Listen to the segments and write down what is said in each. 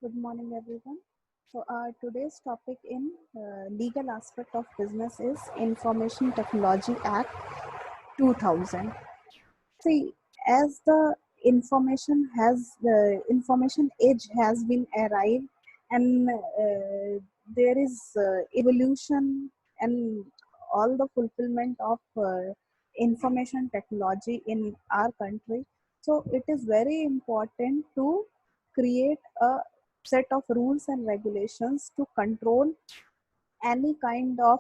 Good morning, everyone. Today's topic in legal aspect of business is Information Technology Act 2000. See, as the information age has been arrived, and there is evolution and all the fulfillment of information technology in our country. So it is very important to create a set of rules and regulations to control any kind of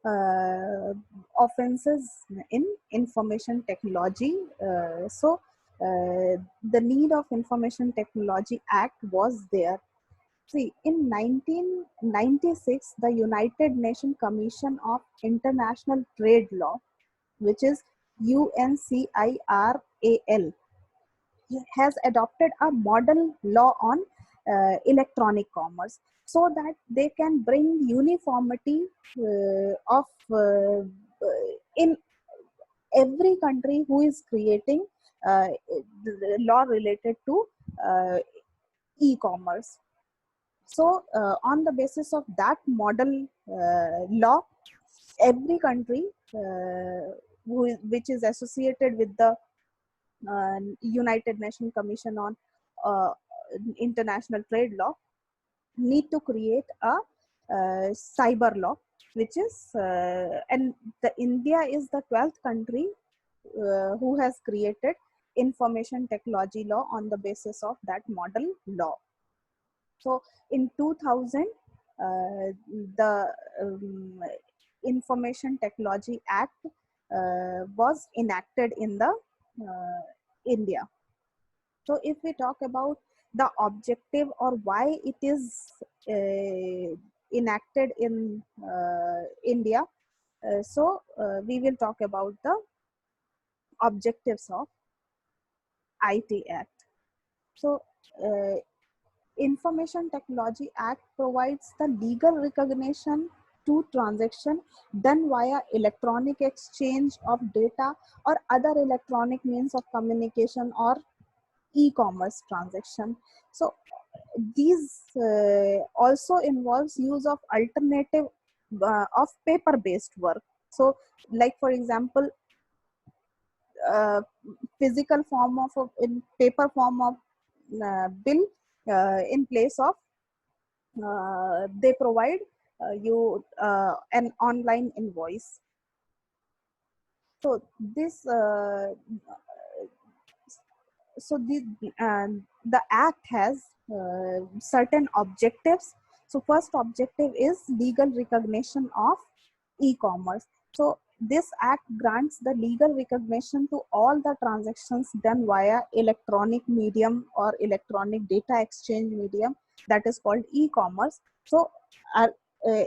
uh, offenses in information technology. The need of Information Technology Act was there. See, in 1996, the United Nations Commission of International Trade Law, which is UNCIRAL, has adopted a model law on electronic commerce so that they can bring uniformity of in every country who is creating the law related to uh, e-commerce. So on the basis of that model law, every country which is associated with the United Nations Commission on uh, International Trade Law need to create a cyber law, which is and the India is the 12th country who has created information technology law on the basis of that model law. So in 2000, the Information Technology Act was enacted in the India. So if we talk about the objective or why it is enacted in India, we will talk about the objectives of IT Act. So uh, Information Technology Act provides the legal recognition to transaction done via electronic exchange of data or other electronic means of communication or e-commerce transaction. So these also involves use of alternative of paper-based work. So, like for example, uh, physical form of in paper form of bill in place of they provide you an online invoice. So this so the act has certain objectives. So first objective is legal recognition of e-commerce. So this act grants the legal recognition to all the transactions done via electronic medium or electronic data exchange medium, that is called e-commerce. So uh,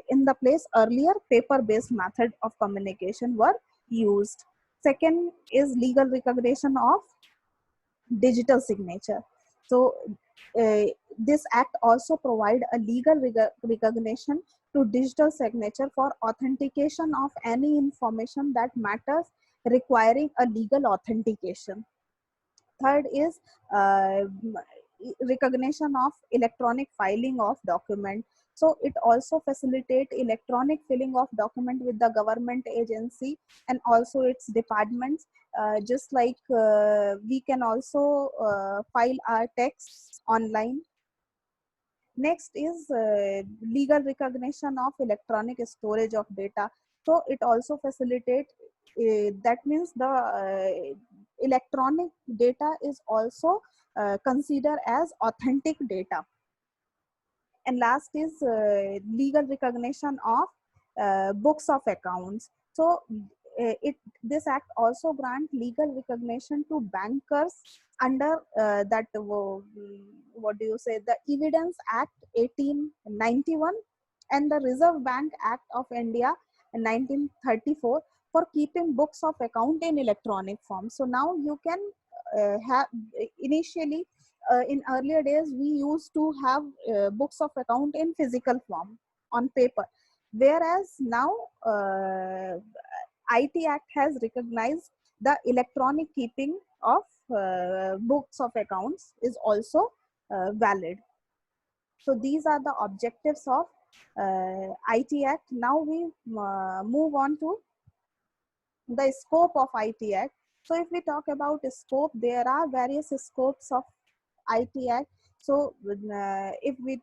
in the place earlier paper based method of communication were used. Second is legal recognition of digital signature. So uh, this act also provide a legal recognition to digital signature for authentication of any information that matters requiring a legal authentication. Third is recognition of electronic filing of document. So it also facilitate electronic filling of document with the government agency and also its departments. Just like we can also file our texts online. Next is legal recognition of electronic storage of data. So it also facilitate that means the electronic data is also considered as authentic data. And last is legal recognition of books of accounts. So it this act also grant legal recognition to bankers under what do you say, the Evidence Act 1891 and the Reserve Bank Act of India in 1934 for keeping books of account in electronic form. So now you can have initially in earlier days we used to have books of account in physical form on paper, whereas now IT Act has recognized the electronic keeping of books of accounts is also valid. So these are the objectives of IT Act. Now we move on to the scope of IT Act. So if we talk about scope, there are various scopes of IT Act. So if we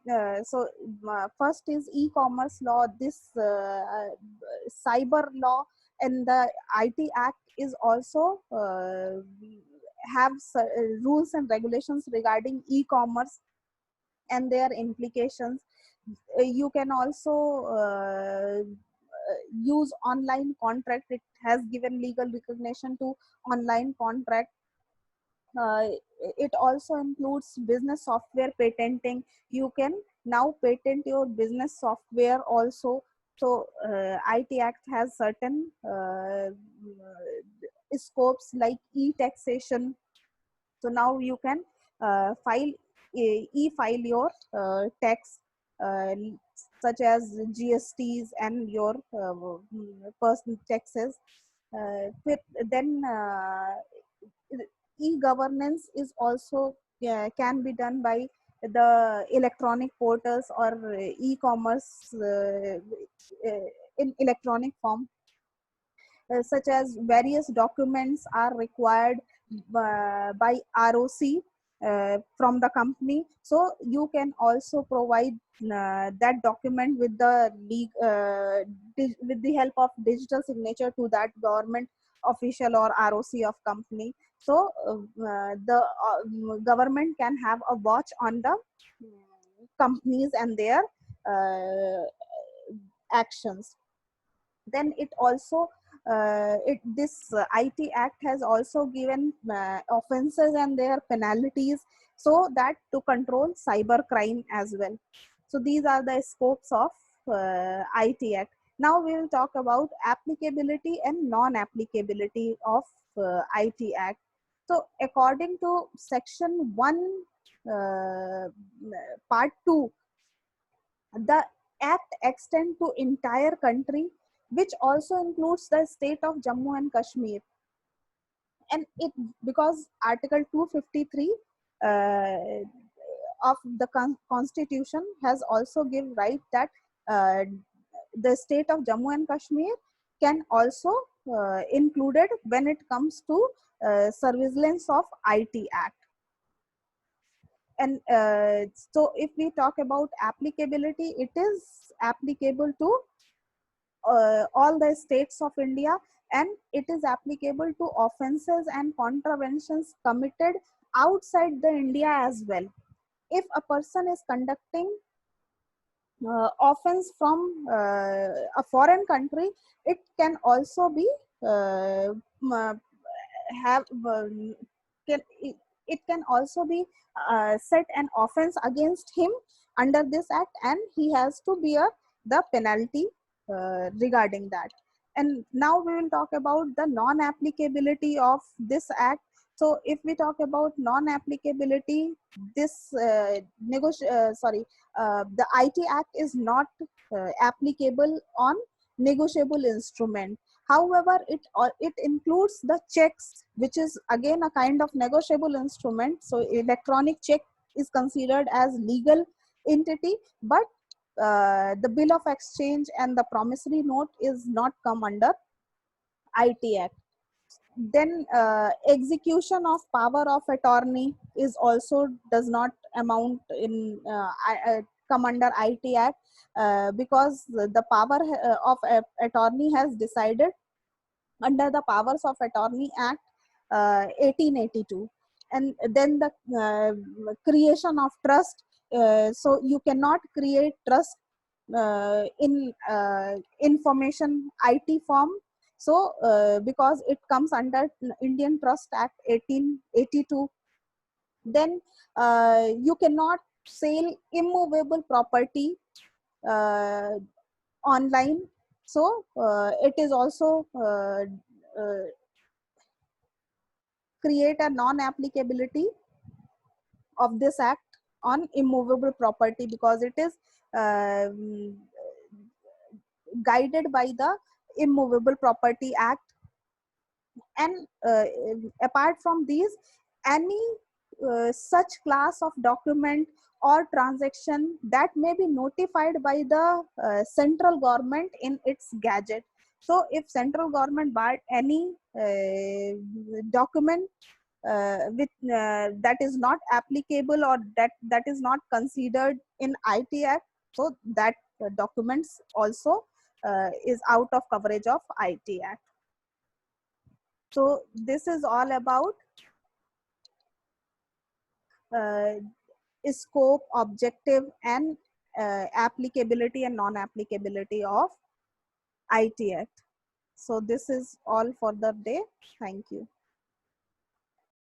first is e-commerce law, this cyber law, and the IT Act is also have rules and regulations regarding e-commerce and their implications. You can also use online contract. It has given legal recognition to online contract. uh, it also includes business software patenting. You can now patent your business software also. So IT Act has certain scopes like e-taxation. So now you can file e-file your tax, uh, such as GSTs and your personal taxes. Then e-governance is also can be done by the electronic portals or e-commerce in electronic form. Such as various documents are required by ROC from the company. So you can also provide that document with with the help of digital signature to that government official or ROC of company. So the government can have a watch on the companies and their uh, actions. Then it also this IT Act has also given offenses and their penalties, so that to control cyber crime as well. So these are the scopes of IT Act. Now we will talk about applicability and non-applicability of IT Act. So according to section 1 uh, part 2, the act extend to entire country, which also includes the state of Jammu and Kashmir. And it, because article 253 uh, of the constitution has also give right that uh, the state of Jammu and Kashmir can also included when it comes to surveillance of IT Act. And so if we talk about applicability, it is applicable to all the states of India, and it is applicable to offenses and contraventions committed outside the India as well. If a person is conducting offense from a foreign country, it can also be have can it can also be set an offense against him under this act, and he has to bear the penalty regarding that. And now we will talk about the non-applicability of this act. So if we talk about non-applicability, this the IT Act is not applicable on negotiable instrument. However, it includes the checks, which is again a kind of negotiable instrument. So electronic check is considered as legal entity, but the bill of exchange and the promissory note is not come under IT Act. Then execution of power of attorney is also does not amount in come under IT Act, because the power of attorney has decided under the Powers of Attorney Act 1882. And then the creation of trust. So you cannot create trust in information IT form. So because it comes under Indian Trust Act 1882. Then you cannot sell immovable property uh, online. So it is also create a non-applicability of this act on immovable property, because it is um, guided by the Immovable Property Act. And apart from these, any such class of document or transaction that may be notified by the central government in its gadget. So if central government buy any document with that is not applicable, or that is not considered in IT Act, so that documents also is out of coverage of IT Act. So this is all about uh, scope, objective, and applicability and non-applicability of IT Act. So this is all for the day. Thank you.